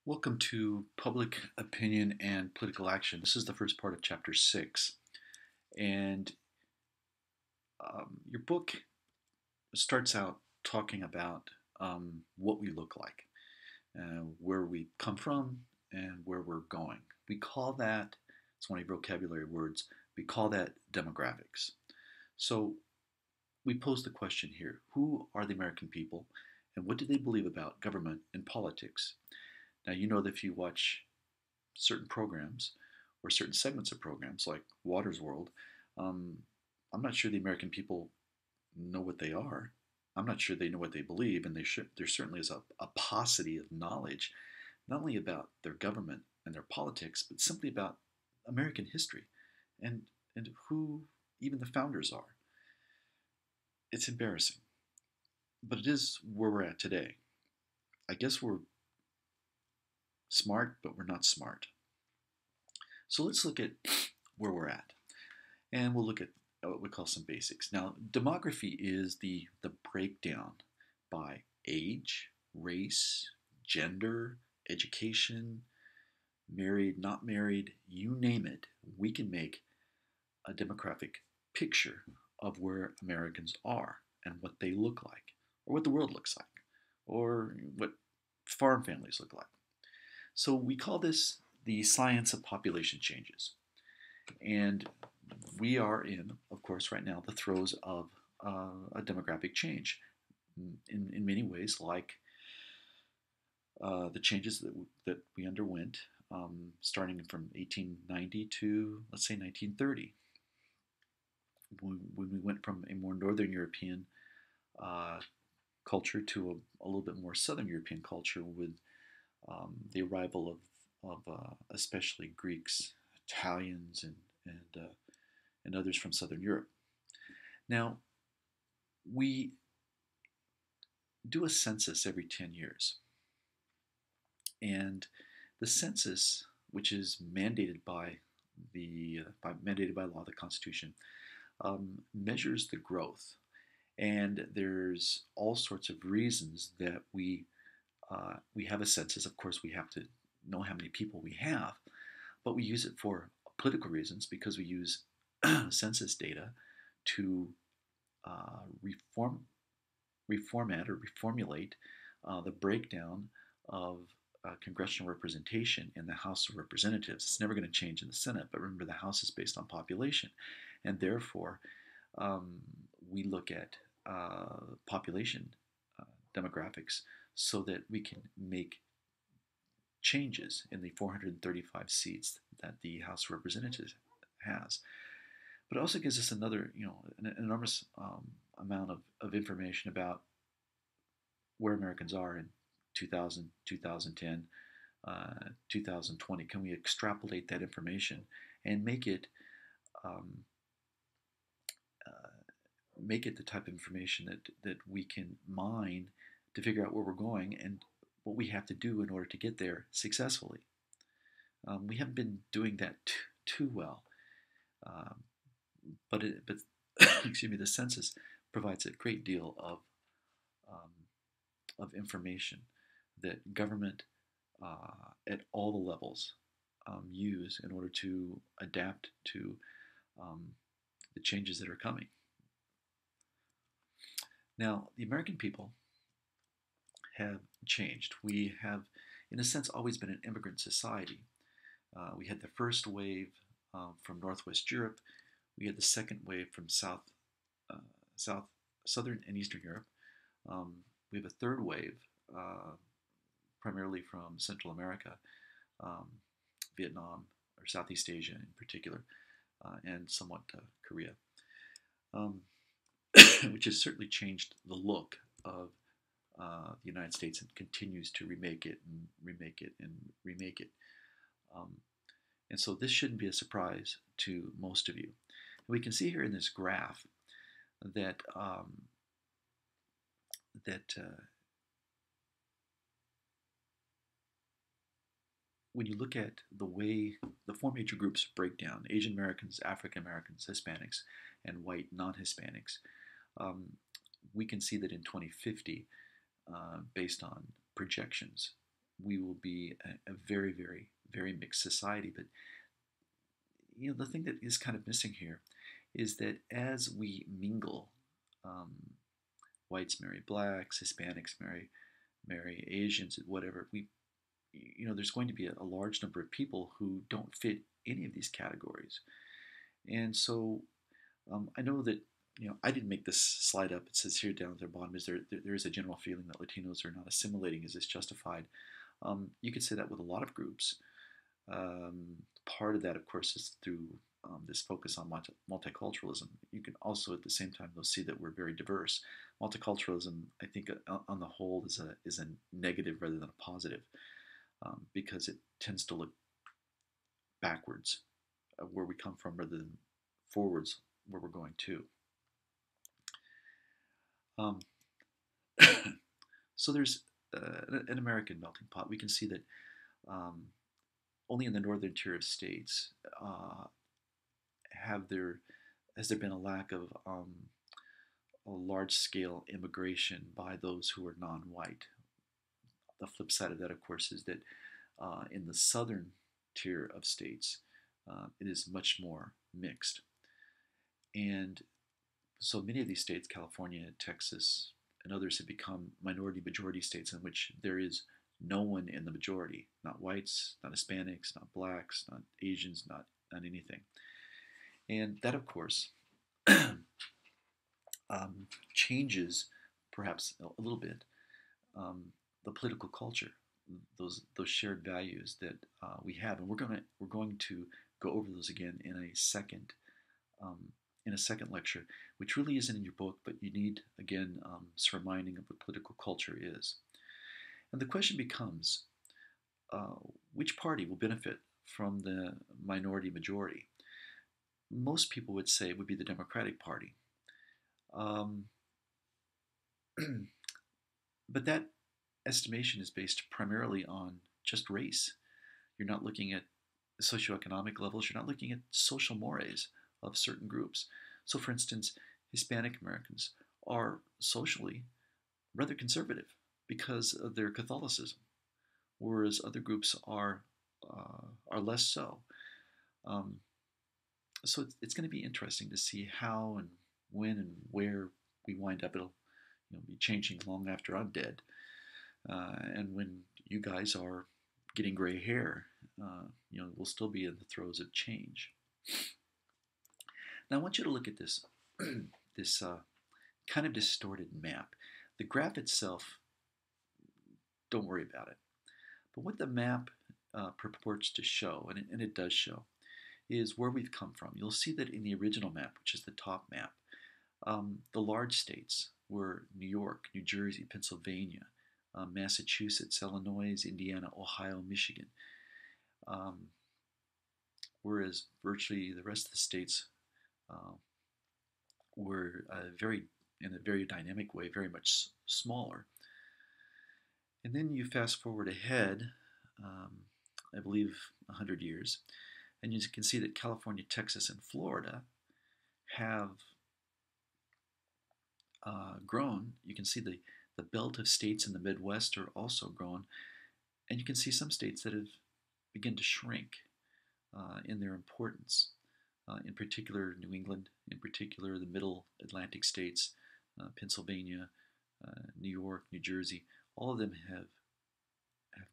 Welcome to Public Opinion and Political Action. This is the first part of Chapter 6. And your book starts out talking about what we look like, where we come from, and where we're going. We call that, it's one of your vocabulary words, we call that demographics. So we pose the question here: who are the American people, and what do they believe about government and politics? Now, you know that if you watch certain programs or certain segments of programs like Water's World, um, I'm not sure the American people know what they are. I'm not sure they know what they believe, and there certainly is a paucity of knowledge, not only about their government and their politics, but simply about American history and, and who even the founders are. It's embarrassing, but it is where we're at today. I guess we're smart, but we're not smart. So let's look at where we're at. And we'll look at what we call some basics. Now, demography is the breakdown by age, race, gender, education, married, not married, you name it. We can make a demographic picture of where Americans are and what they look like, or what the world looks like, or what farm families look like. So we call this the science of population changes. And we are in, of course, right now, the throes of a demographic change in many ways, like the changes that we underwent starting from 1890 to, let's say, 1930, when we went from a more Northern European uh, culture to a little bit more Southern European culture with the arrival of especially Greeks, Italians, and others from Southern Europe. Now, we do a census every 10 years. And the census, which is mandated by law, the Constitution, measures the growth. And there's all sorts of reasons that we have a census. Of course, we have to know how many people we have, but we use it for political reasons because we use census data to reformat or reformulate the breakdown of congressional representation in the House of Representatives. It's never going to change in the Senate, but remember, the House is based on population, and therefore um, we look at population demographics so that we can make changes in the 435 seats that the House of Representatives has. But it also gives us another, an enormous amount of information about where Americans are in 2000, 2010, 2020. Can we extrapolate that information and um, uh, make it the type of information that we can mine to figure out where we're going and what we have to do in order to get there successfully? We haven't been doing that too well, um, but excuse me, the census provides a great deal um, of information that government at all the levels use in order to adapt to um, the changes that are coming. Now, the American people have changed. We have, in a sense, always been an immigrant society. We had the first wave from Northwest Europe. We had the second wave from uh, South, Southern, and Eastern Europe. Um, we have a third wave, primarily from Central America, um, Vietnam, or Southeast Asia in particular, and somewhat Korea, um, which has certainly changed the look of the United States and continues to remake it and remake it and remake it. Um, and so this shouldn't be a surprise to most of you. We can see here in this graph that that when you look at the way the four major groups break down: Asian Americans, African Americans, Hispanics, and white non-Hispanics, um, we can see that in 2050, based on projections, we will be a very, very, very mixed society. But the thing that is kind of missing here is that as we mingle, um, whites marry blacks, Hispanics marry Asians, whatever. There's going to be a large number of people who don't fit any of these categories, and so I know that I didn't make this slide up. It says here down at the bottom is there is a general feeling that Latinos are not assimilating. Is this justified? You could say that with a lot of groups. Part of that, of course, is through this focus on multiculturalism. You can also, at the same time, though, see that we're very diverse. Multiculturalism, I think, on the whole, is a negative rather than a positive, because it tends to look backwards where we come from rather than forwards where we're going to. So there's an American melting pot. We can see that only in the northern tier of states has there been a lack of a large-scale immigration by those who are non-white. The flip side of that, of course, is that in the southern tier of states, it is much more mixed. And so many of these states, California, Texas, and others, have become minority-majority states in which there is no one in the majority, not whites, not Hispanics, not blacks, not Asians, not anything. And that, of course, changes perhaps a little bit the political culture, those shared values that we have, and we're going to go over those again in a second lecture, which really isn't in your book, but you need again some reminding of what political culture is. And the question becomes, which party will benefit from the minority majority? Most people would say it would be the Democratic Party. But that estimation is based primarily on just race. You're not looking at socioeconomic levels. You're not looking at social mores of certain groups. So, for instance, Hispanic Americans are socially rather conservative because of their Catholicism, whereas other groups are less so. So it's going to be interesting to see how and when and where we wind up. It'll be changing long after I'm dead, and when you guys are getting gray hair, we'll still be in the throes of change. Now I want you to look at this this kind of distorted map. The graph itself, don't worry about it. But what the map purports to show, and it does show, is where we've come from. You'll see that in the original map, which is the top map, the large states were New York, New Jersey, Pennsylvania, Massachusetts, Illinois, Indiana, Ohio, Michigan. Whereas virtually the rest of the states were in a very dynamic way, very much smaller. And then you fast forward ahead, I believe 100 years, and you can see that California, Texas, and Florida have grown. You can see the belt of states in the Midwest are also grown, and you can see some states that have begun to shrink in their importance. In particular, New England, in particular, the middle Atlantic states, Pennsylvania, New York, New Jersey, all of them have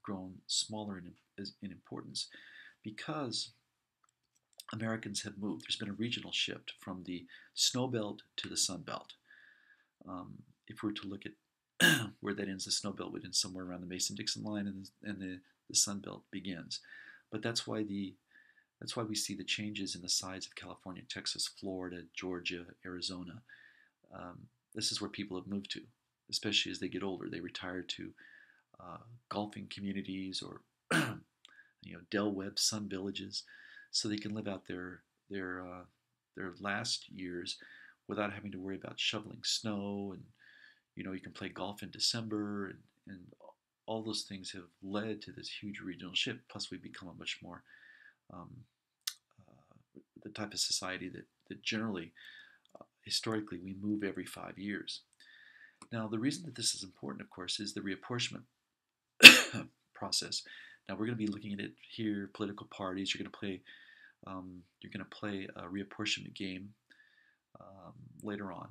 grown smaller in importance because Americans have moved. There's been a regional shift from the snow belt to the sun belt. If we were to look at where that ends, the snow belt would end somewhere around the Mason-Dixon line, and the sun belt begins. But that's why we see the changes in the size of California, Texas, Florida, Georgia, Arizona. This is where people have moved to, especially as they get older. They retire to golfing communities or Del Webb sun villages, so they can live out their last years without having to worry about shoveling snow, and you can play golf in December, and all those things have led to this huge regional shift. Plus, we've become a much more the type of society that generally, historically, we move every 5 years. Now, the reason that this is important, of course, is the reapportionment process. Now we're going to be looking at it here. Political parties. You're going to play a reapportionment game later on.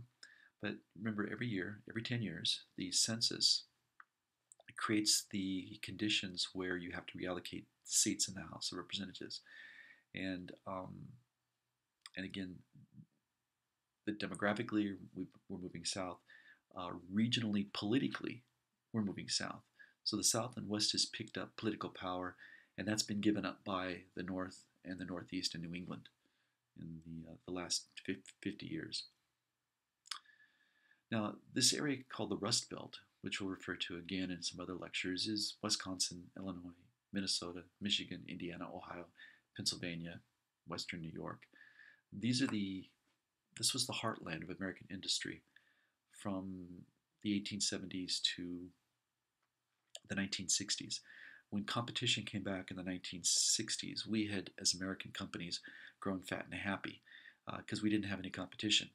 But remember, every year, every 10 years, the census creates the conditions where you have to reallocate seats in the House of Representatives. And and again, the demographically, we're moving south. Regionally, politically, we're moving south. So the South and West has picked up political power, and that's been given up by the North and the Northeast and New England in the last 50 years. Now, this area called the Rust Belt, which we'll refer to again in some other lectures, is Wisconsin, Illinois, Minnesota, Michigan, Indiana, Ohio, Pennsylvania, Western New York. This was the heartland of American industry from the 1870s to the 1960s. When competition came back in the 1960s, we had, as American companies, grown fat and happy because we didn't have any competition.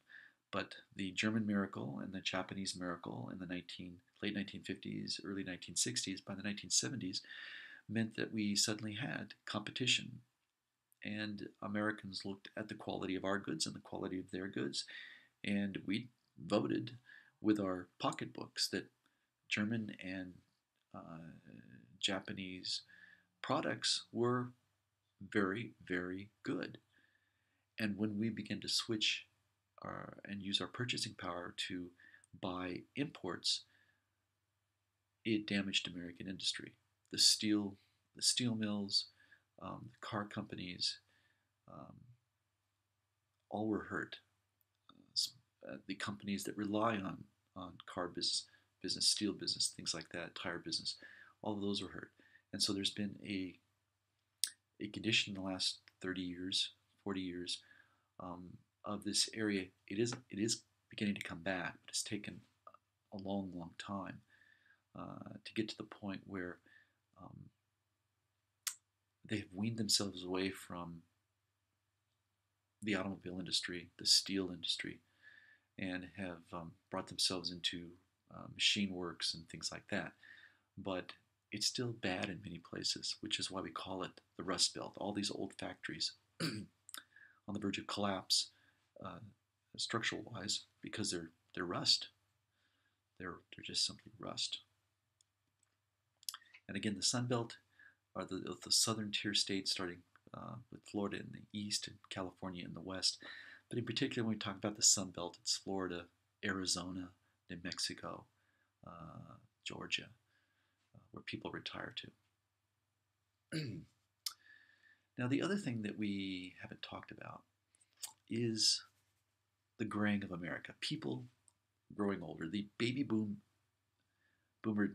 But the German miracle and the Japanese miracle in the late 1950s, early 1960s, by the 1970s, meant that we suddenly had competition. And Americans looked at the quality of our goods and the quality of their goods, and we voted with our pocketbooks that German and Japanese products were very, very good. And when we began to switch and use our purchasing power to buy imports, it damaged American industry. The steel mills, the car companies, all were hurt. The companies that rely on car business, steel business, things like that, tire business, all of those were hurt. And so there's been a condition in the last 30 years, 40 years of this area. It is beginning to come back, but it's taken a long, long time to get to the point where they have weaned themselves away from the automobile industry, the steel industry, and have brought themselves into machine works and things like that. But it's still bad in many places, which is why we call it the Rust Belt. All these old factories on the verge of collapse, structural-wise, because they're rust. They're just simply rust. And again, the Sun Belt are the southern tier states, starting with Florida in the east and California in the west. But in particular, when we talk about the Sun Belt, it's Florida, Arizona, New Mexico, Georgia, where people retire to. Now, the other thing that we haven't talked about is the graying of America. People growing older. The baby boomer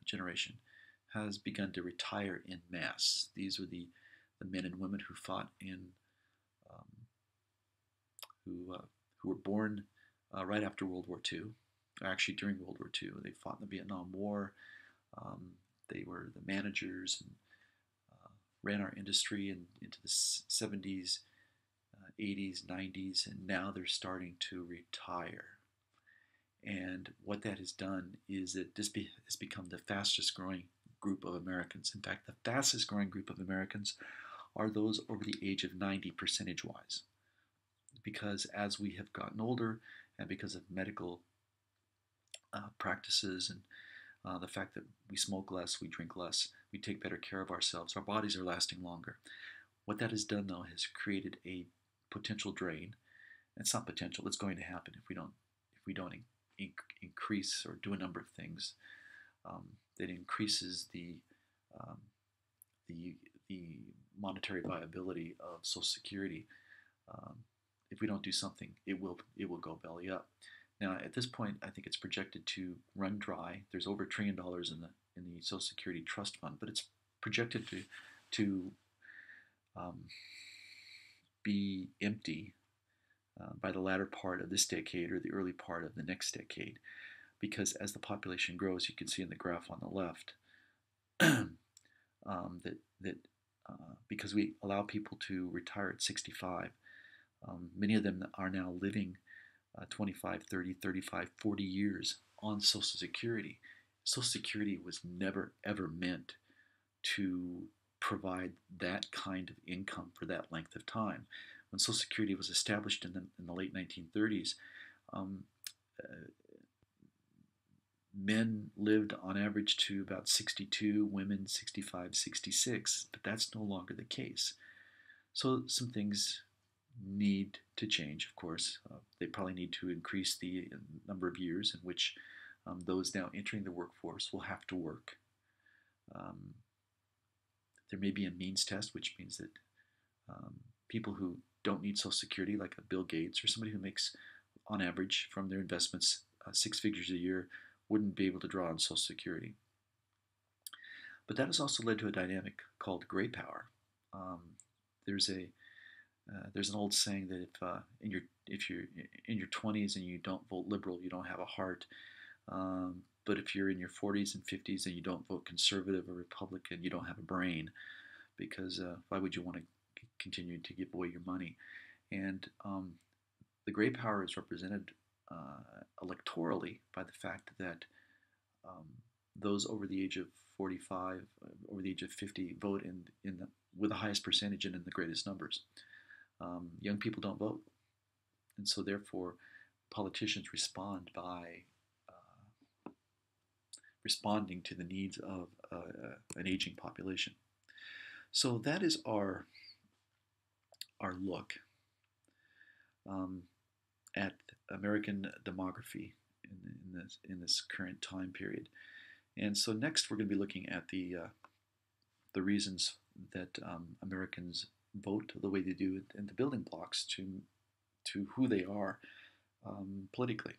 generation has begun to retire in mass. These are the men and women who fought in, who were born right after World War II, actually during World War II. They fought in the Vietnam War. They were the managers and ran our industry into the 70s, 80s, 90s, and now they're starting to retire. And what that has done is that this has become the fastest growing group of Americans. In fact, the fastest growing group of Americans are those over the age of 90 percentage-wise. Because as we have gotten older and because of medical practices and the fact that we smoke less, we drink less, we take better care of ourselves, our bodies are lasting longer. What that has done, though, has created a potential drain. It's not potential, it's going to happen if we don't increase or do a number of things that increases the monetary viability of Social Security. If we don't do something, it will go belly up. Now, at this point, I think it's projected to run dry. There's over $1 trillion in the Social Security Trust Fund, but it's projected to be empty by the latter part of this decade or the early part of the next decade, because as the population grows, you can see in the graph on the left that because we allow people to retire at 65, many of them are now living 25, 30, 35, 40 years on Social Security. Social Security was never, ever meant to provide that kind of income for that length of time. When Social Security was established in the late 1930s, um, uh, men lived on average to about 62, women 65, 66, but that's no longer the case. So some things need to change, of course. They probably need to increase the number of years in which those now entering the workforce will have to work. Um, there may be a means test, which means that um, people who don't need Social Security, like a Bill Gates or somebody who makes, on average, from their investments, 6 figures a year, wouldn't be able to draw on Social Security. But that has also led to a dynamic called gray power. Um, there's a there's an old saying that if you're in your 20s and you don't vote liberal, you don't have a heart. But if you're in your 40s and 50s and you don't vote conservative or Republican, you don't have a brain, because why would you want to continue to give away your money? And the gray power is represented electorally by the fact that um, those over the age of 45, over the age of 50, vote with the highest percentage and in the greatest numbers. Young people don't vote, and so therefore politicians respond by responding to the needs of an aging population. So that is our look um, at American demography in this current time period. And so next we're going to be looking at the reasons that Americans vote the way they do and the building blocks to who they are politically.